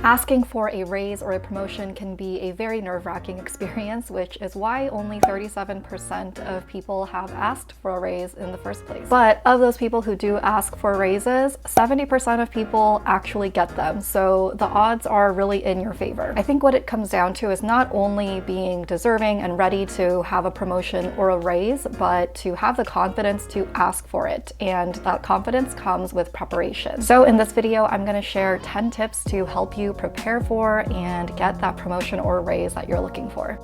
Asking for a raise or a promotion can be a very nerve-wracking experience, which is why only 37% of people have asked for a raise in the first place. But of those people who do ask for raises, 70% of people actually get them, so the odds are really in your favor. I think what it comes down to is not only being deserving and ready to have a promotion or a raise, but to have the confidence to ask for it, and that confidence comes with preparation. So in this video, I'm going to share 10 tips to help you prepare for and get that promotion or raise that you're looking for.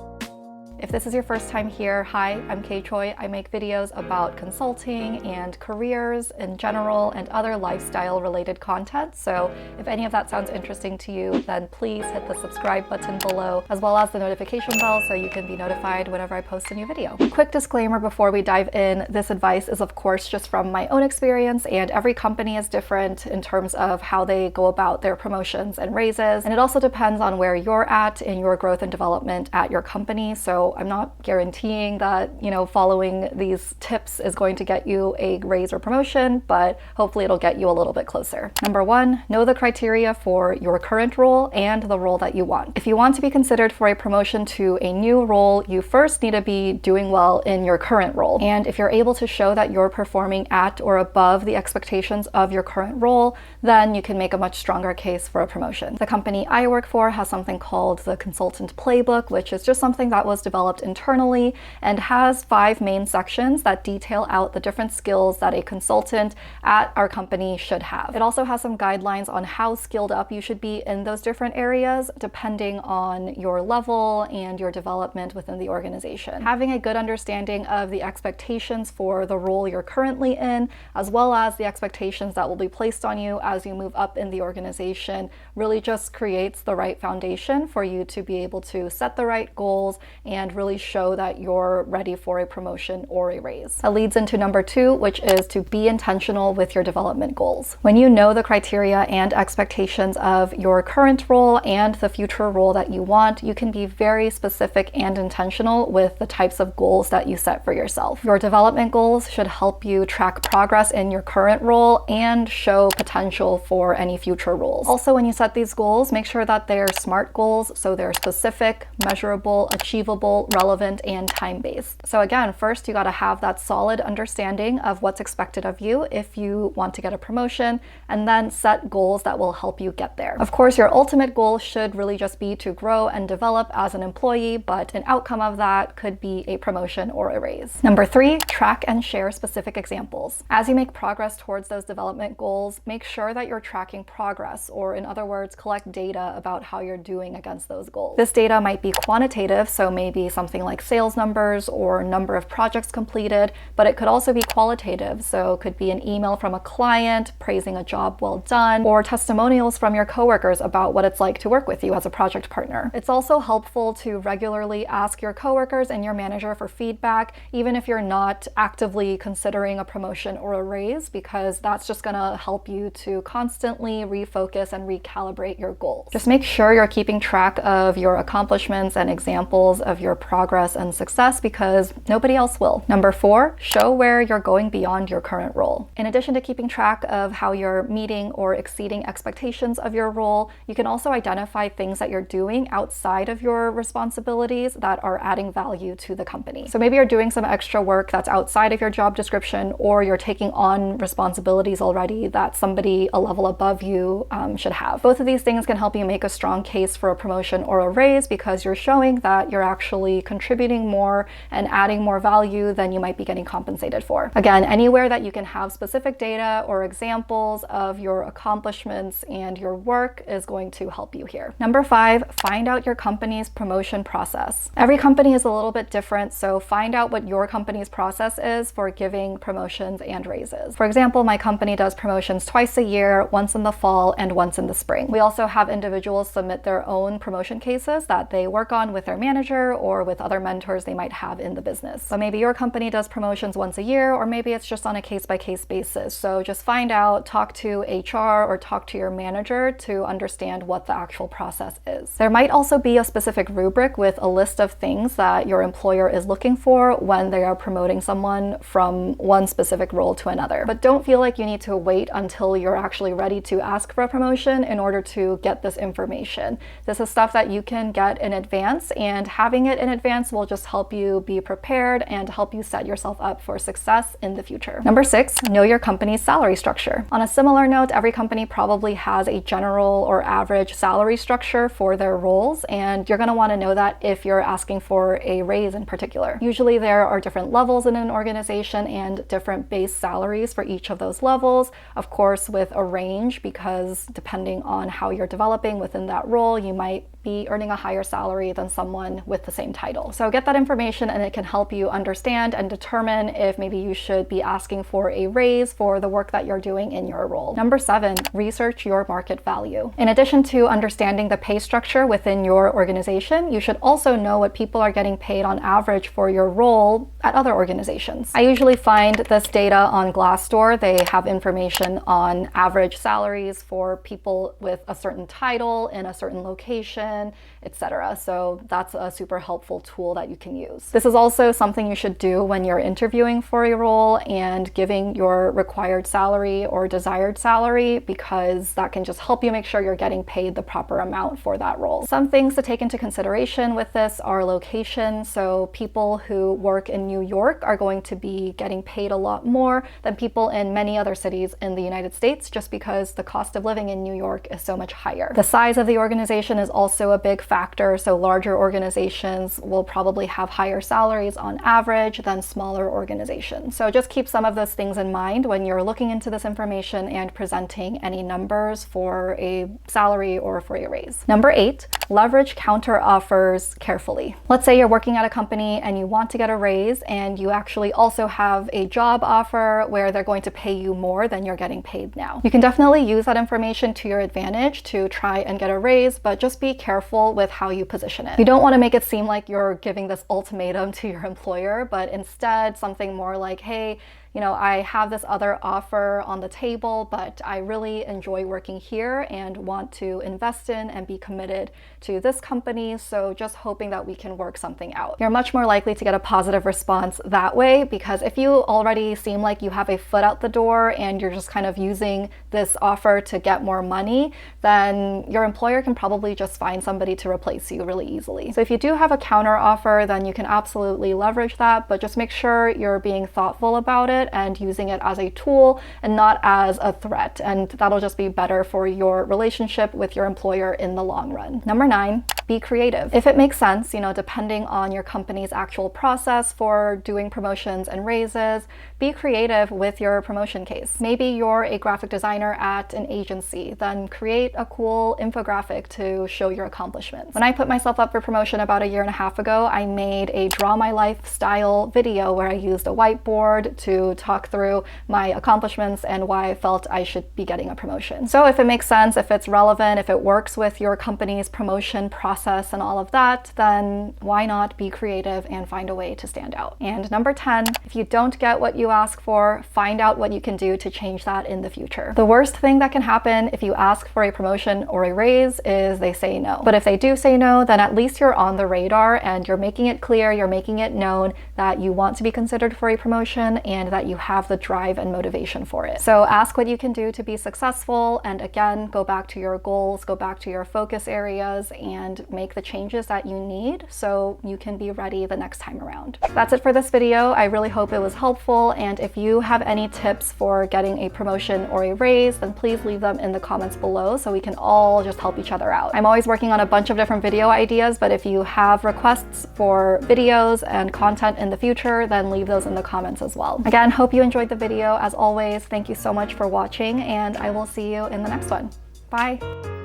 If this is your first time here, hi, I'm kchoi. I make videos about consulting and careers in general and other lifestyle related content. So if any of that sounds interesting to you, then please hit the subscribe button below, as well as the notification bell so you can be notified whenever I post a new video. Quick disclaimer before we dive in, this advice is of course just from my own experience, and every company is different in terms of how they go about their promotions and raises. And it also depends on where you're at in your growth and development at your company. So I'm not guaranteeing that, following these tips is going to get you a raise or promotion, but hopefully it'll get you a little bit closer. Number one, know the criteria for your current role and the role that you want. If you want to be considered for a promotion to a new role, you first need to be doing well in your current role. And if you're able to show that you're performing at or above the expectations of your current role, then you can make a much stronger case for a promotion. The company I work for has something called the Consultant Playbook, which is just something that was developed internally and has 5 main sections that detail out the different skills that a consultant at our company should have. It also has some guidelines on how skilled up you should be in those different areas depending on your level and your development within the organization. Having a good understanding of the expectations for the role you're currently in, as well as the expectations that will be placed on you as you move up in the organization, really just creates the right foundation for you to be able to set the right goals and really show that you're ready for a promotion or a raise. That leads into number 2, which is to be intentional with your development goals. When you know the criteria and expectations of your current role and the future role that you want, you can be very specific and intentional with the types of goals that you set for yourself. Your development goals should help you track progress in your current role and show potential for any future roles. Also, when you set these goals, make sure that they're SMART goals, so they're specific, measurable, achievable, relevant, and time-based. So again, first you got to have that solid understanding of what's expected of you if you want to get a promotion, and then set goals that will help you get there. Of course, your ultimate goal should really just be to grow and develop as an employee, but an outcome of that could be a promotion or a raise. Number 3, track and share specific examples. As you make progress towards those development goals, make sure that you're tracking progress, or in other words, collect data about how you're doing against those goals. This data might be quantitative, so maybe something like sales numbers or number of projects completed, but it could also be qualitative, so it could be an email from a client praising a job well done, or testimonials from your coworkers about what it's like to work with you as a project partner. It's also helpful to regularly ask your coworkers and your manager for feedback, even if you're not actively considering a promotion or a raise, because that's just gonna help you to constantly refocus and recalibrate your goals. Just make sure you're keeping track of your accomplishments and examples of your progress and success, because nobody else will. Number 4, show where you're going beyond your current role. In addition to keeping track of how you're meeting or exceeding expectations of your role, you can also identify things that you're doing outside of your responsibilities that are adding value to the company. So maybe you're doing some extra work that's outside of your job description, or you're taking on responsibilities already that somebody a level above you should have. Both of these things can help you make a strong case for a promotion or a raise, because you're showing that you're actually contributing more and adding more value than you might be getting compensated for. Again, anywhere that you can have specific data or examples of your accomplishments and your work is going to help you here. Number 5, find out your company's promotion process. Every company is a little bit different, so find out what your company's process is for giving promotions and raises. For example, my company does promotions twice a year, once in the fall and once in the spring. We also have individuals submit their own promotion cases that they work on with their manager or with other mentors they might have in the business. But maybe your company does promotions once a year, or maybe it's just on a case-by-case basis. So just find out, talk to HR or talk to your manager to understand what the actual process is. There might also be a specific rubric with a list of things that your employer is looking for when they are promoting someone from one specific role to another. But don't feel like you need to wait until you're actually ready to ask for a promotion in order to get this information. This is stuff that you can get in advance, and having it in advance will just help you be prepared and help you set yourself up for success in the future. Number 6, know your company's salary structure. On a similar note, every company probably has a general or average salary structure for their roles, and you're going to want to know that if you're asking for a raise in particular. Usually there are different levels in an organization and different base salaries for each of those levels, of course with a range, because depending on how you're developing within that role, you might be earning a higher salary than someone with the same title. So get that information and it can help you understand and determine if maybe you should be asking for a raise for the work that you're doing in your role. Number 7, research your market value. In addition to understanding the pay structure within your organization, you should also know what people are getting paid on average for your role at other organizations. I usually find this data on Glassdoor. They have information on average salaries for people with a certain title in a certain location, etc. So that's a super helpful tool that you can use. This is also something you should do when you're interviewing for a role and giving your required salary or desired salary, because that can just help you make sure you're getting paid the proper amount for that role. Some things to take into consideration with this are location. So people who work in New York are going to be getting paid a lot more than people in many other cities in the United States, just because the cost of living in New York is so much higher. The size of the organization is also a big factor. So larger organizations will probably have higher salaries on average than smaller organizations. So just keep some of those things in mind when you're looking into this information and presenting any numbers for a salary or for a raise. Number 8, leverage counter offers carefully. Let's say you're working at a company and you want to get a raise, and you actually also have a job offer where they're going to pay you more than you're getting paid now. You can definitely use that information to your advantage to try and get a raise, but just be careful with how you position it. You don't want to make it seem like you're giving this ultimatum to your employer, but instead something more like, hey, you know, I have this other offer on the table, but I really enjoy working here and want to invest in and be committed to this company. So just hoping that we can work something out. You're much more likely to get a positive response that way, because if you already seem like you have a foot out the door and you're just kind of using this offer to get more money, then your employer can probably just find somebody to replace you really easily. So if you do have a counter offer, then you can absolutely leverage that, but just make sure you're being thoughtful about it and using it as a tool and not as a threat. And that'll just be better for your relationship with your employer in the long run. Number 9, be creative. If it makes sense, you know, depending on your company's actual process for doing promotions and raises, be creative with your promotion case. Maybe you're a graphic designer at an agency, then create a cool infographic to show your accomplishments. When I put myself up for promotion about 1.5 years ago, I made a Draw My Life style video where I used a whiteboard to talk through my accomplishments and why I felt I should be getting a promotion. So if it makes sense, if it's relevant, if it works with your company's promotion process and all of that, then why not be creative and find a way to stand out? And number 10, if you don't get what you ask for, find out what you can do to change that in the future. The worst thing that can happen if you ask for a promotion or a raise is they say no. But if they do say no, then at least you're on the radar and you're making it clear, you're making it known that you want to be considered for a promotion and that you have the drive and motivation for it. So ask what you can do to be successful, and again, go back to your goals, go back to your focus areas, and make the changes that you need so you can be ready the next time around. That's it for this video. I really hope it was helpful, and if you have any tips for getting a promotion or a raise, then please leave them in the comments below so we can all just help each other out. I'm always working on a bunch of different video ideas, but if you have requests for videos and content in the future, then leave those in the comments as well. Again, hope you enjoyed the video. As always, thank you so much for watching, and I will see you in the next one. Bye!